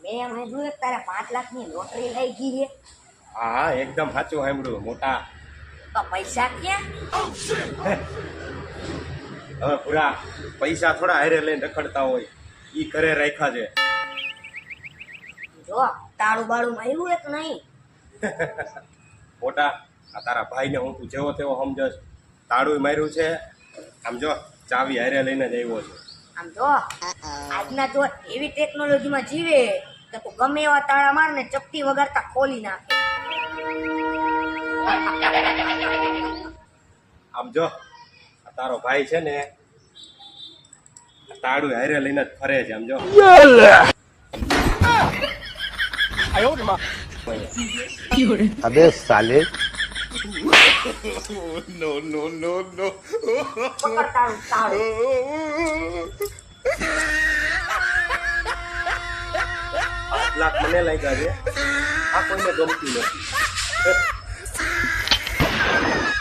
મેં સાંભળ્યું કે તારે 5 લાખની લોટરી લઈ ગઈ છે. હા હા એકદમ સાચું સાંભળ્યું મોટા. તો પૈસા ક્યાં? હવે પૂરા પૈસા થોડા હારે લઈને રખડતા હોય ઈ ઘરે રાખ્યા છે. જો તાળું બાળું માર્યું એક નહીં. મોટા આ તારા ભાઈને હું તું જેવો તેવો સમજસ. તાળું માર્યું છે. આમ જો ચાવી હારે લઈને જ આવ્યો છે. આમ જો આજના જો એવી ટેકનોલોજીમાં જીવે તો તું ગમે એવા તાળા માર ને ચપટી વગાડતા ખોલી નાખે. આમ જો આ તારો ભાઈ છે ને તાળું હારે લઈને જ ફરે છે. આમ જો अबे साले નો નો નો નો પકડ તાળું તાળું. 5 લાખ મને લાગ્યા છે. આ કોઈને ગમતું નથી.